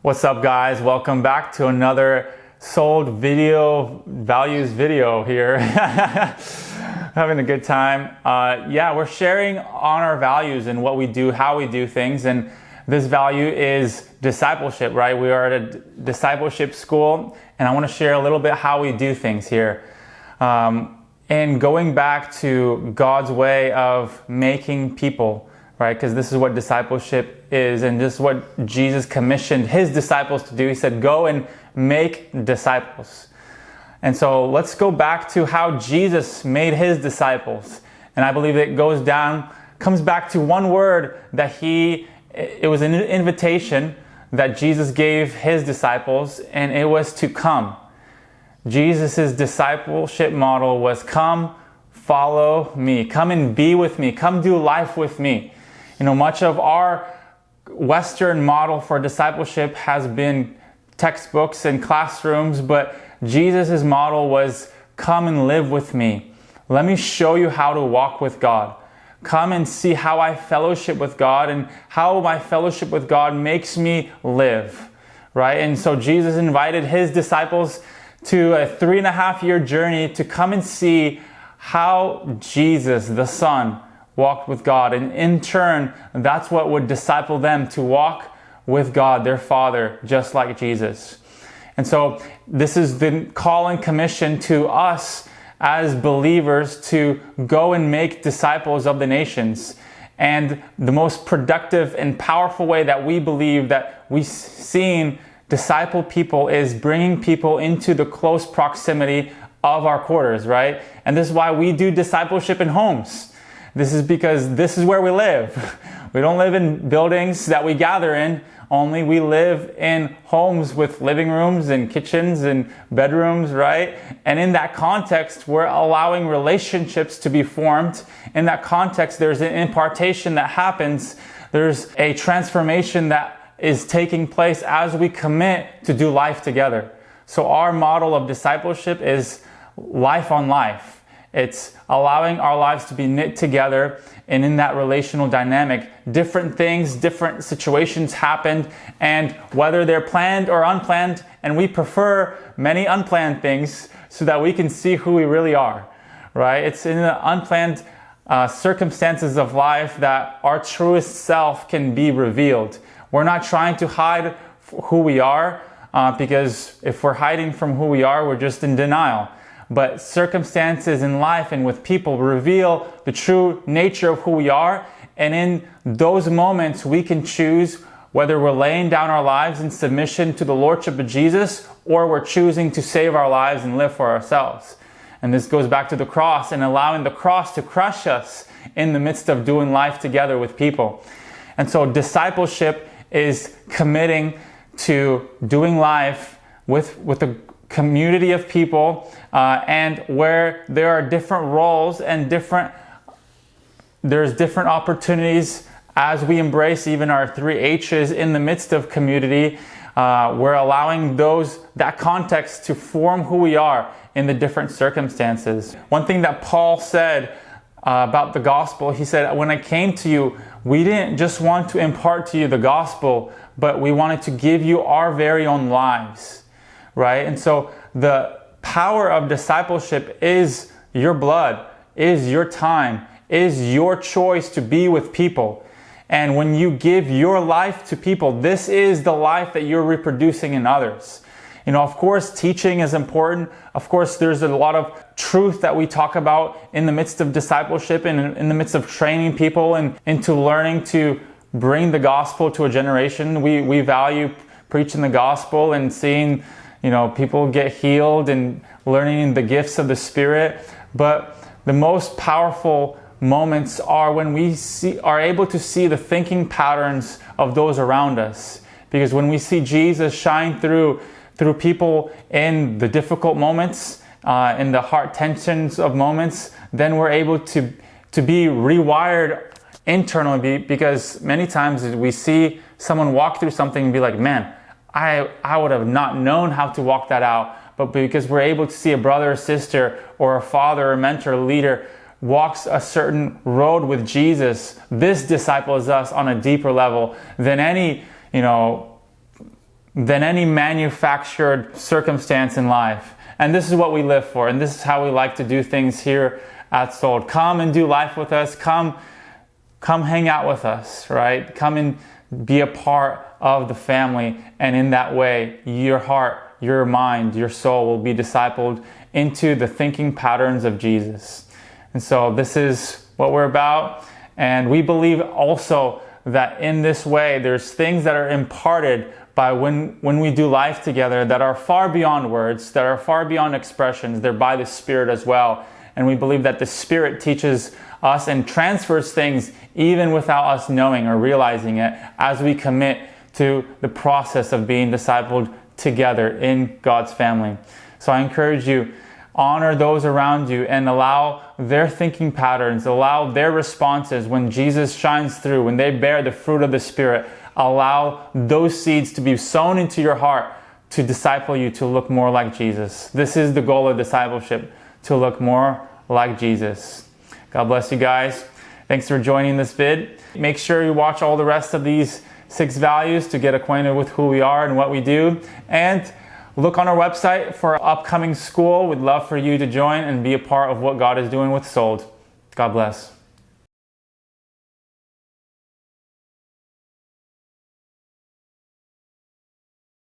What's up, guys? Welcome back to another sold values video here. Having a good time. We're sharing on our values and what we do, how we do things, and this value is discipleship, right? We are at a discipleship school, and I want to share a little bit how we do things here. And going back to God's way of making people, right? Because this is what discipleship is, and this is what Jesus commissioned his disciples to do. He said, go and make disciples. And so let's go back to how Jesus made his disciples. And I believe it comes back to one word that it was an invitation that Jesus gave his disciples, and it was to come. Jesus' discipleship model was come, follow me, come and be with me, come do life with me. You know, much of our Western model for discipleship has been textbooks and classrooms, but Jesus' model was come and live with me. Let me show you how to walk with God. Come and see how I fellowship with God and how my fellowship with God makes me live, right? And so Jesus invited his disciples to a 3.5-year journey to come and see how Jesus, the Son, walked with God. And in turn, that's what would disciple them to walk with God, their Father, just like Jesus. And so this is the call and commission to us as believers to go and make disciples of the nations. And the most productive and powerful way that we believe that we've seen disciple people is bringing people into the close proximity of our quarters, right? And this is why we do discipleship in homes. This is because this is where we live. We don't live in buildings that we gather in. Only we live in homes with living rooms and kitchens and bedrooms, right? And in that context, we're allowing relationships to be formed. In that context, there's an impartation that happens. There's a transformation that is taking place as we commit to do life together. So our model of discipleship is life on life. It's allowing our lives to be knit together, and in that relational dynamic, different things, different situations happened, and whether they're planned or unplanned, and we prefer many unplanned things so that we can see who we really are, right? It's in the unplanned circumstances of life that our truest self can be revealed. We're not trying to hide who we are, because if we're hiding from who we are, we're just in denial. But circumstances in life and with people reveal the true nature of who we are. And in those moments, we can choose whether we're laying down our lives in submission to the Lordship of Jesus, or we're choosing to save our lives and live for ourselves. And this goes back to the cross and allowing the cross to crush us in the midst of doing life together with people. And so discipleship is committing to doing life with a community of people, and where there are different roles and there's different opportunities as we embrace even our 3 H's in the midst of community. We're allowing that context to form who we are in the different circumstances. One thing that Paul said about the gospel, he said, when I came to you, we didn't just want to impart to you the gospel, but we wanted to give you our very own lives. Right? And so the power of discipleship is your blood, is your time, is your choice to be with people. And when you give your life to people, this is the life that you're reproducing in others. You know, of course, teaching is important. Of course, there's a lot of truth that we talk about in the midst of discipleship and in the midst of training people and into learning to bring the gospel to a generation. We value preaching the gospel and seeing people get healed and learning the gifts of the Spirit. But the most powerful moments are when we are able to see the thinking patterns of those around us. Because when we see Jesus shine through people in the difficult moments, in the heart tensions of moments, then we're able to be rewired internally. Because many times we see someone walk through something and be like, man, I would have not known how to walk that out. But because we're able to see a brother or sister or a father or mentor or leader walks a certain road with Jesus, this disciples us on a deeper level than any, than any manufactured circumstance in life. And this is what we live for, and this is how we like to do things here at Sold. Come and do life with us. Come hang out with us, right? Come and be a part of the family, and in that way, your heart, your mind, your soul will be discipled into the thinking patterns of Jesus. And so this is what we're about, and we believe also that in this way, there's things that are imparted by when we do life together that are far beyond words, that are far beyond expressions. They're by the Spirit as well. And we believe that the Spirit teaches us and transfers things even without us knowing or realizing it, as we commit to the process of being discipled together in God's family. So I encourage you, honor those around you and allow their thinking patterns, allow their responses when Jesus shines through, when they bear the fruit of the Spirit. Allow those seeds to be sown into your heart to disciple you to look more like Jesus. This is the goal of discipleship, to look more like Jesus. God bless you guys. Thanks for joining this vid. Make sure you watch all the rest of these 6 values to get acquainted with who we are and what we do. And look on our website for our upcoming school. We'd love for you to join and be a part of what God is doing with Sold. God bless.